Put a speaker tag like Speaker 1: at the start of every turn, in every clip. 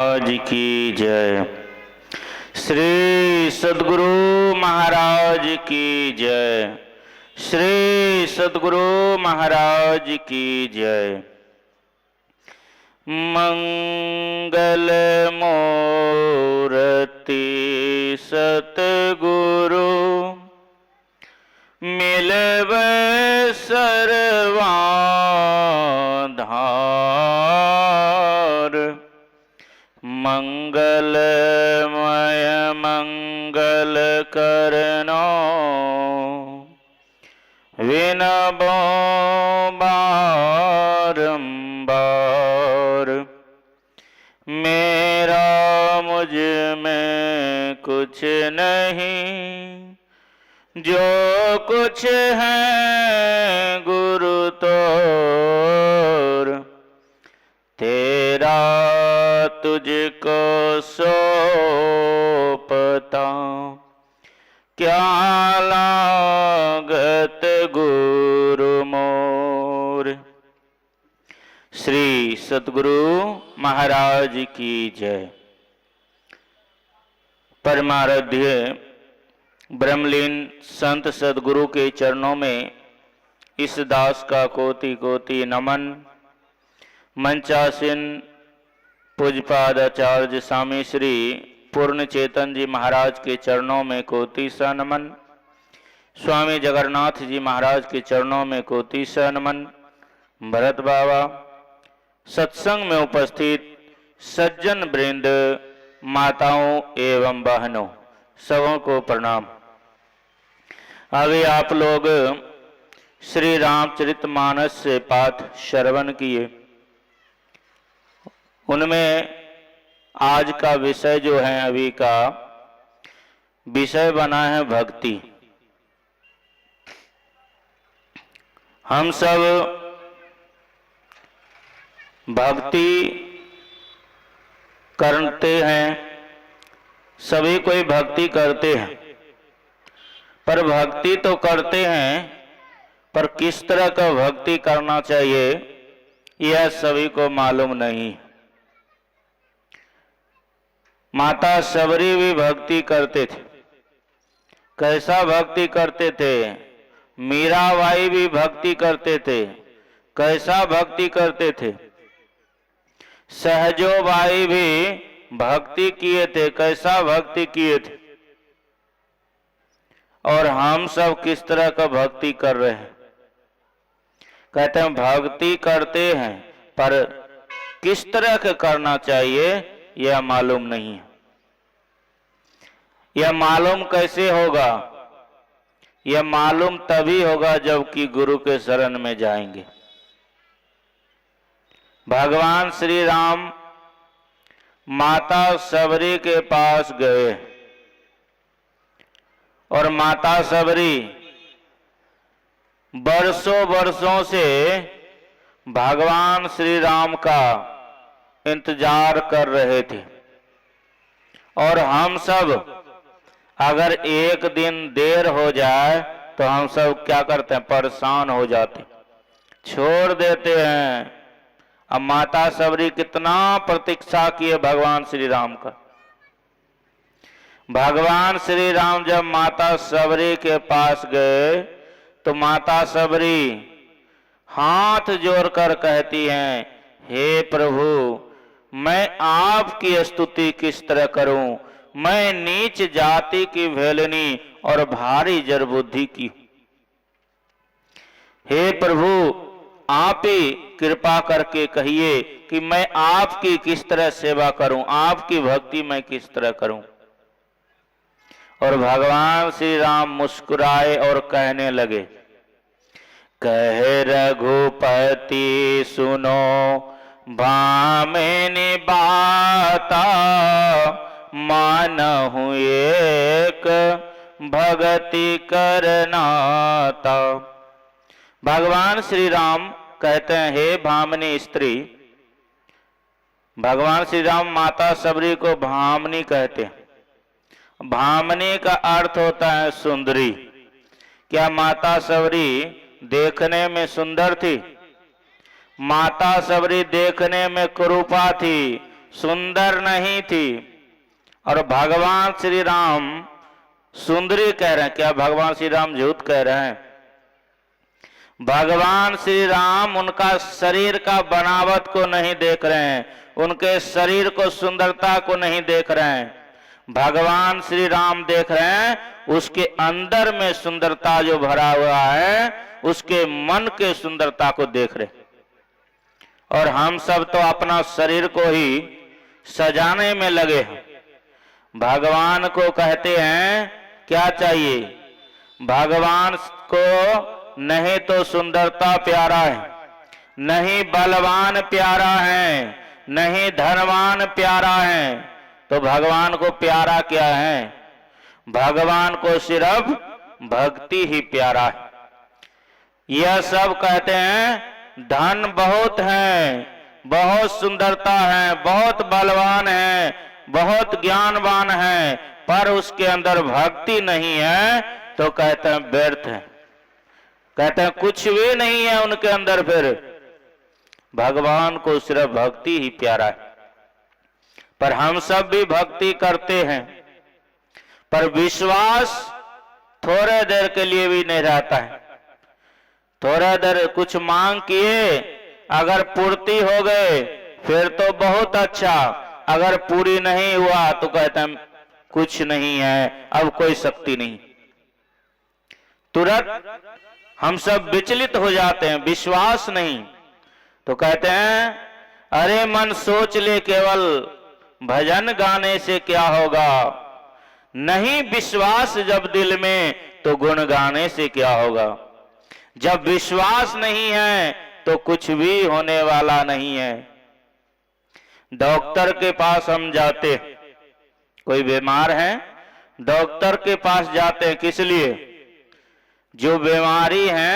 Speaker 1: आज की जय। श्री सद्गुरु महाराज की जय। श्री सद्गुरु महाराज की जय। मंगल मूर्ति सतगुरु मिलव सर्वाधार। मंगलमय मंगल करनो विनबो बारंबार। मेरा मुझ में कुछ नहीं, जो कुछ है गुरु तोर। तेरा तुझको सौंपता क्या लागत गुरु मोर। श्री सद्गुरु महाराज की जय। परमाराध्य ब्रह्मलीन संत सद्गुरु के चरणों में इस दास का कोटि कोटि नमन। मंचासीन पूज्यपाद आचार्य स्वामी श्री पूर्ण चेतन जी महाराज के चरणों में कोटि सा नमन। स्वामी जगन्नाथ जी महाराज के चरणों में कोटि सा नमन। भरत बाबा, सत्संग में उपस्थित सज्जन वृंद, माताओं एवं बहनों, सबों को प्रणाम। अभी आप लोग श्री रामचरितमानस से पाठ श्रवण किए। उनमें आज का विषय जो है, अभी का विषय बना है भक्ति। हम सब भक्ति करते हैं, सभी कोई भक्ति करते हैं, पर भक्ति तो करते हैं, पर किस तरह का भक्ति करना चाहिए यह सभी को मालूम नहीं। माता सबरी भी भक्ति करते थे। कैसा भक्ति करते थे? मीराबाई भी भक्ति करते थे। कैसा भक्ति करते थे? सहजोबाई भी भक्ति किए थे। कैसा भक्ति किए थे? और हम सब किस तरह का भक्ति कर रहे हैं? कहते हैं भक्ति करते हैं, पर किस तरह का करना चाहिए यह मालूम नहीं है। यह मालूम कैसे होगा? यह मालूम तभी होगा जबकि गुरु के शरण में जाएंगे। भगवान श्री राम माता सबरी के पास गए और माता सबरी बरसों बरसों से भगवान श्री राम का इंतजार कर रहे थे। और हम सब अगर एक दिन देर हो जाए तो हम सब क्या करते हैं? परेशान हो जाते, छोड़ देते हैं। अब माता सबरी कितना प्रतीक्षा किए भगवान श्री राम का। भगवान श्री राम जब माता सबरी के पास गए तो माता सबरी हाथ जोड़कर कहती हैं, हे प्रभु, मैं आपकी स्तुति किस तरह करूं? मैं नीच जाति की भेलनी और भारी जड़ बुद्धि की। हे प्रभु, आप ही कृपा करके कहिए कि मैं आपकी किस तरह सेवा करूं, आपकी भक्ति मैं किस तरह करूं। और भगवान श्री राम मुस्कुराए और कहने लगे, कह रघुपति सुनो भामिनी बाता, मानहु एक भगति करनाता। भगवान श्री राम कहते हैं, हे भामिनी स्त्री। भगवान श्री राम माता सबरी को भामिनी कहते हैं। भामिनी का अर्थ होता है सुंदरी। क्या माता सबरी देखने में सुंदर थी? माता सबरी देखने में कुरूपा थी, सुंदर नहीं थी। और भगवान श्री राम सुंदरी कह रहे हैं। क्या भगवान श्री राम झूठ कह रहे हैं? भगवान श्री राम उनका शरीर का बनावट को नहीं देख रहे हैं, उनके शरीर को सुंदरता को नहीं देख रहे हैं। भगवान श्री राम देख रहे हैं उसके अंदर में सुंदरता जो भरा हुआ है, उसके मन के सुंदरता को देख रहे। और हम सब तो अपना शरीर को ही सजाने में लगे हैं। भगवान को कहते हैं क्या चाहिए? भगवान को नहीं तो सुंदरता प्यारा है, नहीं बलवान प्यारा है, नहीं धनवान प्यारा है, तो भगवान को प्यारा क्या है? भगवान को सिर्फ भक्ति ही प्यारा है। यह सब कहते हैं धन बहुत है, बहुत सुंदरता है, बहुत बलवान है, बहुत ज्ञानवान है, पर उसके अंदर भक्ति नहीं है, तो कहते हैं व्यर्थ है। कहते हैं कुछ भी नहीं है उनके अंदर। फिर भगवान को सिर्फ भक्ति ही प्यारा है। पर हम सब भी भक्ति करते हैं, पर विश्वास थोड़े देर के लिए भी नहीं रहता है। थोड़ा देर कुछ मांग किए, अगर पूर्ति हो गए फिर तो बहुत अच्छा, अगर पूरी नहीं हुआ तो कहते हैं कुछ नहीं है, अब कोई शक्ति नहीं। तुरंत हम सब विचलित हो जाते हैं, विश्वास नहीं। तो कहते हैं अरे मन सोच ले केवल भजन गाने से क्या होगा, नहीं विश्वास जब दिल में तो गुण गाने से क्या होगा। जब विश्वास नहीं है तो कुछ भी होने वाला नहीं है। डॉक्टर के पास हम जाते, कोई बीमार है, डॉक्टर के पास जाते हैं किस लिए? जो बीमारी है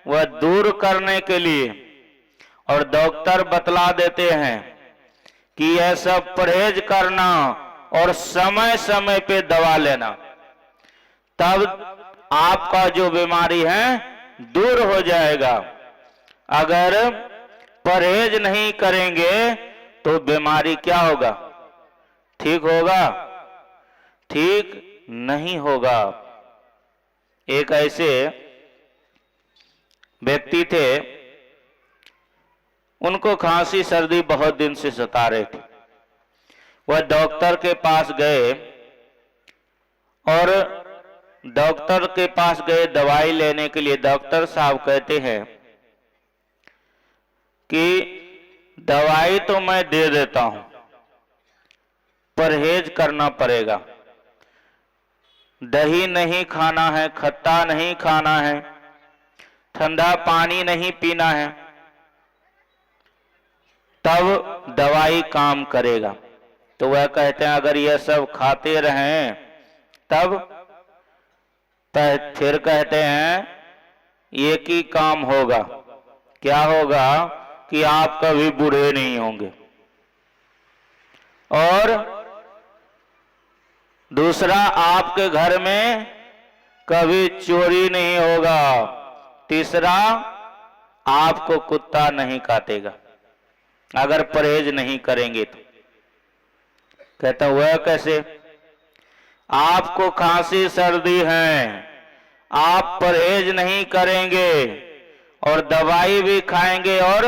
Speaker 1: वह दूर करने के लिए। और डॉक्टर बतला देते हैं कि यह सब परहेज करना और समय समय पे दवा लेना, तब आपका जो बीमारी है दूर हो जाएगा। अगर परहेज नहीं करेंगे तो बीमारी क्या होगा? ठीक होगा? ठीक नहीं होगा। एक ऐसे व्यक्ति थे, उनको खांसी सर्दी बहुत दिन से सता रहे थे। वह डॉक्टर के पास गए और डॉक्टर के पास गए दवाई लेने के लिए। डॉक्टर साहब कहते हैं कि दवाई तो मैं दे देता हूं, परहेज करना पड़ेगा। दही नहीं खाना है, खट्टा नहीं खाना है, ठंडा पानी नहीं पीना है, तब दवाई काम करेगा। तो वह कहते हैं अगर यह सब खाते रहें तब फिर कहते हैं एक ही काम होगा। क्या होगा? कि आप कभी बूढ़े नहीं होंगे, और दूसरा आपके घर में कभी चोरी नहीं होगा, तीसरा आपको कुत्ता नहीं काटेगा अगर परहेज नहीं करेंगे तो। कहता वह कैसे? आपको खांसी सर्दी है, आप परहेज नहीं करेंगे और दवाई भी खाएंगे और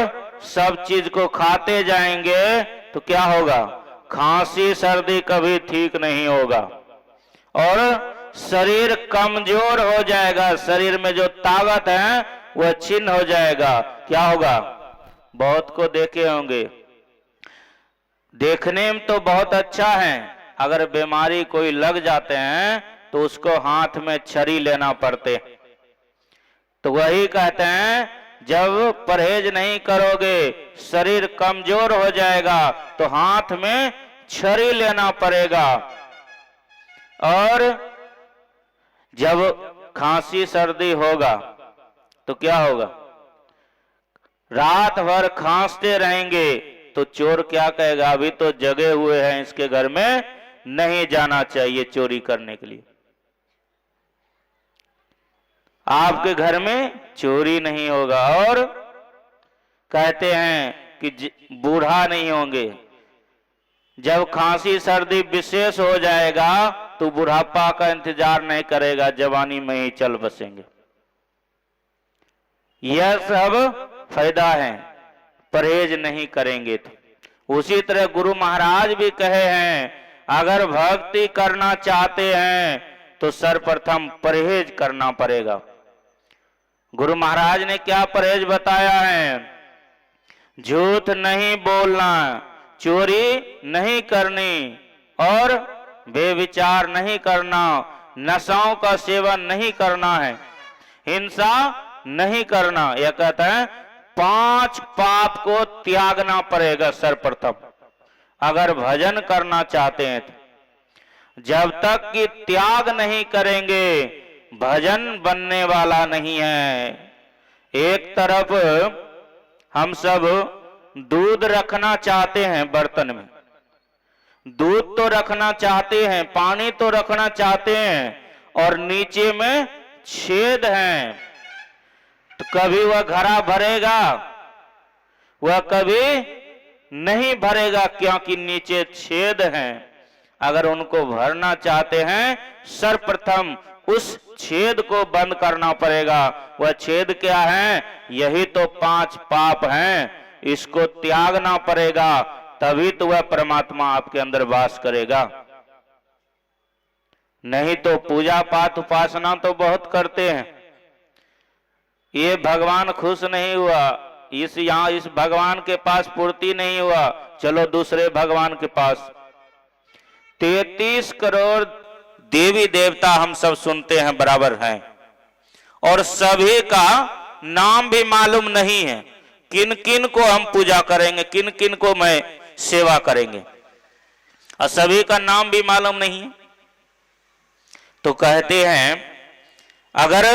Speaker 1: सब चीज को खाते जाएंगे तो क्या होगा? खांसी सर्दी कभी ठीक नहीं होगा और शरीर कमजोर हो जाएगा, शरीर में जो ताकत है वह छिन्न हो जाएगा। क्या होगा? बहुत को देखे होंगे, देखने में तो बहुत अच्छा है, अगर बीमारी कोई लग जाते हैं तो उसको हाथ में छरी लेना पड़ते। तो वही कहते हैं जब परहेज नहीं करोगे शरीर कमजोर हो जाएगा तो हाथ में छरी लेना पड़ेगा। और जब खांसी सर्दी होगा तो क्या होगा? रात भर खांसते रहेंगे तो चोर क्या कहेगा? अभी तो जगे हुए हैं, इसके घर में नहीं जाना चाहिए चोरी करने के लिए। आपके घर में चोरी नहीं होगा। और कहते हैं कि बूढ़ा नहीं होंगे, जब खांसी सर्दी विशेष हो जाएगा तो बुढ़ापा का इंतजार नहीं करेगा, जवानी में ही चल बसेंगे। यह सब फायदा है परहेज नहीं करेंगे तो। उसी तरह गुरु महाराज भी कहे हैं, अगर भक्ति करना चाहते हैं तो सर्वप्रथम परहेज करना पड़ेगा। गुरु महाराज ने क्या परहेज बताया है? झूठ नहीं बोलना, चोरी नहीं करनी और बेविचार नहीं करना, नशाओं का सेवन नहीं करना है, हिंसा नहीं करना। यह कहता है 5 पाप को त्यागना पड़ेगा सर्वप्रथम अगर भजन करना चाहते हैं तो। जब तक कि त्याग नहीं करेंगे भजन बनने वाला नहीं है। एक तरफ हम सब दूध रखना चाहते हैं बर्तन में, दूध तो रखना चाहते हैं, पानी तो रखना चाहते हैं और नीचे में छेद है, तो कभी वह घड़ा भरेगा, वह कभी नहीं भरेगा क्योंकि नीचे छेद हैं। अगर उनको भरना चाहते हैं सर्वप्रथम उस छेद को बंद करना पड़ेगा। वह छेद क्या है? यही तो 5 पाप हैं, इसको त्यागना पड़ेगा, तभी तो वह परमात्मा आपके अंदर वास करेगा। नहीं तो पूजा पाठ उपासना तो बहुत करते हैं, ये भगवान खुश नहीं हुआ, इस भगवान के पास पूर्ति नहीं हुआ, चलो दूसरे भगवान के पास। 33 करोड़ देवी देवता हम सब सुनते हैं बराबर हैं और सभी का नाम भी मालूम नहीं है, किन किन को हम पूजा करेंगे, किन किन को मैं सेवा करेंगे, और सभी का नाम भी मालूम नहीं है। तो कहते हैं अगर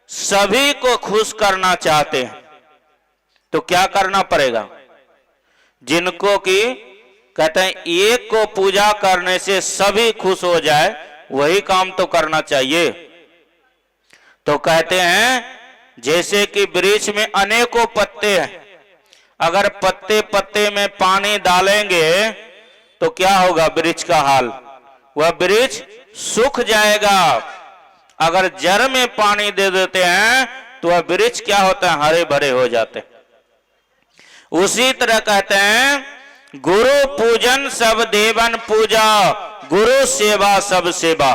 Speaker 1: सभी को खुश करना चाहते हैं तो क्या करना पड़ेगा? जिनको कि कहते हैं एक को पूजा करने से सभी खुश हो जाए, वही काम तो करना चाहिए। तो कहते हैं जैसे कि वृक्ष में अनेकों पत्ते हैं, अगर पत्ते पत्ते में पानी डालेंगे तो क्या होगा वृक्ष का हाल? वह वृक्ष सूख जाएगा। अगर जड़ में पानी दे देते हैं तो वह वृक्ष क्या होता है? हरे भरे हो जाते हैं। उसी तरह कहते हैं गुरु पूजन सब देवन पूजा, गुरु सेवा सब सेवा।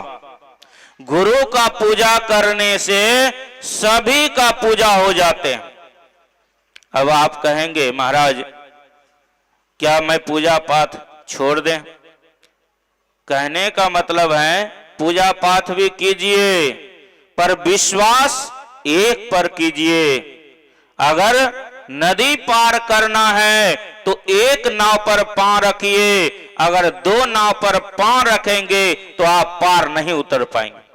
Speaker 1: गुरु का पूजा करने से सभी का पूजा हो जाते हैं। अब आप कहेंगे महाराज क्या मैं पूजा पाठ छोड़ दें? कहने का मतलब है पूजा पाठ भी कीजिए पर विश्वास एक पर कीजिए। अगर नदी पार करना है तो एक नाव पर पांव रखिए, अगर 2 नाव पर पांव रखेंगे तो आप पार नहीं उतर पाएंगे।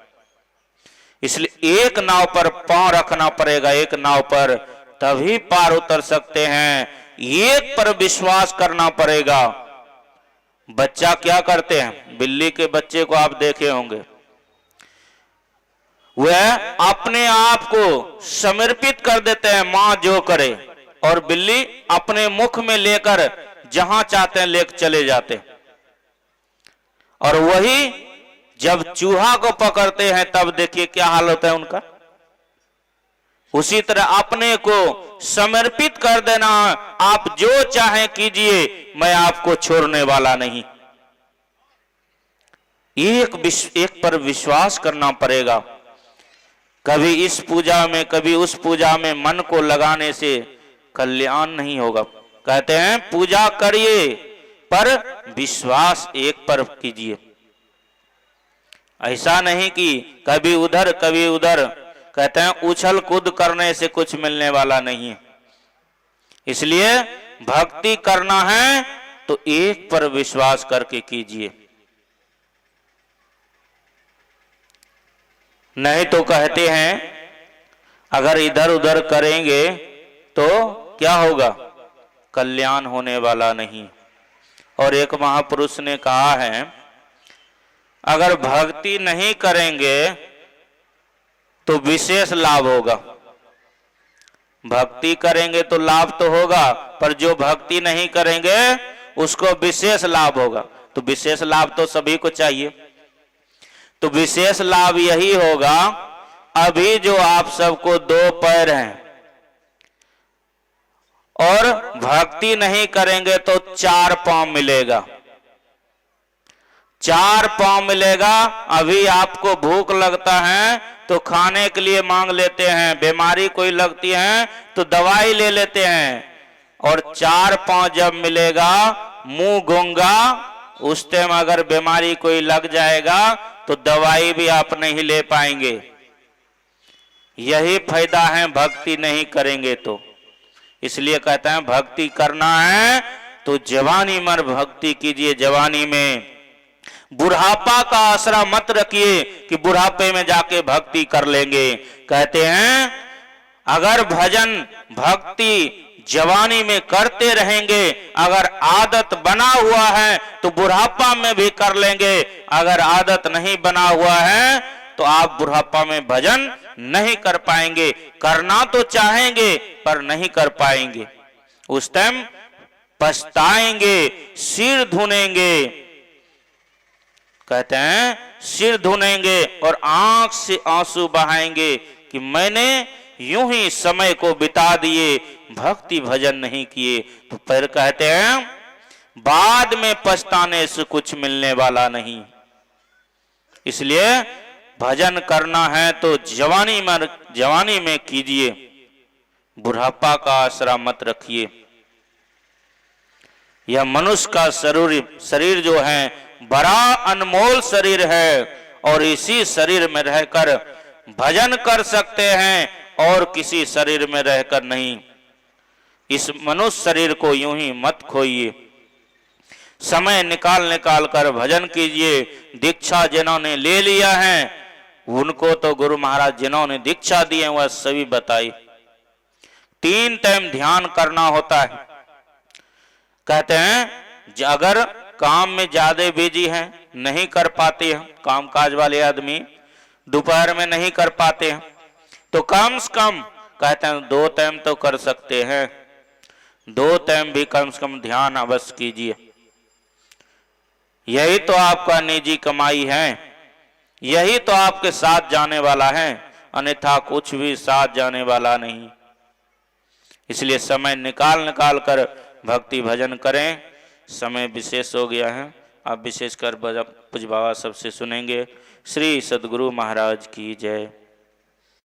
Speaker 1: इसलिए एक नाव पर पांव रखना पड़ेगा, एक नाव पर, तभी पार उतर सकते हैं। एक पर विश्वास करना पड़ेगा। बच्चा क्या करते हैं? बिल्ली के बच्चे को आप देखे होंगे, वह अपने आप को समर्पित कर देते हैं, मां जो करे, और बिल्ली अपने मुख में लेकर जहां चाहते हैं लेकर चले जाते हैं। और वही जब चूहा को पकड़ते हैं तब देखिए क्या हाल होता है उनका। उसी तरह अपने को समर्पित कर देना, आप जो चाहें कीजिए, मैं आपको छोड़ने वाला नहीं। एक पर विश्वास करना पड़ेगा। कभी इस पूजा में कभी उस पूजा में मन को लगाने से कल्याण नहीं होगा। कहते हैं पूजा करिए पर विश्वास एक पर कीजिए। ऐसा नहीं कि कभी उधर कभी उधर। कहते हैं उछल कूद करने से कुछ मिलने वाला नहीं है। इसलिए भक्ति करना है तो एक पर विश्वास करके कीजिए, नहीं तो कहते हैं अगर इधर उधर करेंगे तो क्या होगा? कल्याण होने वाला नहीं। और एक महापुरुष ने कहा है अगर भक्ति नहीं करेंगे तो विशेष लाभ होगा, भक्ति करेंगे तो लाभ तो होगा, पर जो भक्ति नहीं करेंगे उसको विशेष लाभ होगा। तो विशेष लाभ तो सभी को चाहिए। तो विशेष लाभ यही होगा, अभी जो आप सबको 2 पैर हैं और भक्ति नहीं करेंगे तो 4 पांव मिलेगा। 4 पांव मिलेगा। अभी आपको भूख लगता है तो खाने के लिए मांग लेते हैं, बीमारी कोई लगती है तो दवाई ले लेते हैं, और 4 पांव जब मिलेगा, मुंह गूंगा, उस टाइम अगर बीमारी कोई लग जाएगा तो दवाई भी आप नहीं ले पाएंगे। यही फायदा है भक्ति नहीं करेंगे तो। इसलिए कहते हैं भक्ति करना है तो जवानी में भक्ति कीजिए। जवानी में बुढ़ापा का आसरा मत रखिए कि बुढ़ापे में जाके भक्ति कर लेंगे। कहते हैं अगर भजन भक्ति जवानी में करते रहेंगे, अगर आदत बना हुआ है तो बुढ़ापा में भी कर लेंगे। अगर आदत नहीं बना हुआ है तो आप बुढ़ापा में भजन नहीं कर पाएंगे। करना तो चाहेंगे पर नहीं कर पाएंगे। उस टाइम पछताएंगे, सिर धुनेंगे। कहते हैं सिर धुनेंगे और आंख से आंसू बहाएंगे कि मैंने यूं ही समय को बिता दिए, भक्ति भजन नहीं किए। तो फिर कहते हैं बाद में पछताने से कुछ मिलने वाला नहीं। इसलिए भजन करना है तो जवानी में कीजिए, बुढ़ापा का आसरा मत रखिए। यह मनुष्य का शरीर जो है बड़ा अनमोल शरीर है, और इसी शरीर में रहकर भजन कर सकते हैं और किसी शरीर में रहकर नहीं। इस मनुष्य शरीर को यूं ही मत खोइए। समय निकाल कर भजन कीजिए। दीक्षा जिन्होंने ले लिया है उनको तो गुरु महाराज जिन्होंने दीक्षा दी है वह सभी बताई। 3 टाइम ध्यान करना होता है। कहते हैं अगर काम में ज्यादा बिजी हैं, नहीं कर पाते हैं, काम काज वाले आदमी दोपहर में नहीं कर पाते हैं, तो कम से कम कहते हैं 2 टाइम तो कर सकते हैं। 2 टाइम भी कम से कम ध्यान अवश्य कीजिए। यही तो आपका निजी कमाई है, यही तो आपके साथ जाने वाला है, अन्यथा कुछ भी साथ जाने वाला नहीं। इसलिए समय निकाल कर भक्ति भजन करें। समय विशेष हो गया है, आप विशेषकर पूज्य बाबा सबसे सुनेंगे। श्री सद्गुरु महाराज की जय।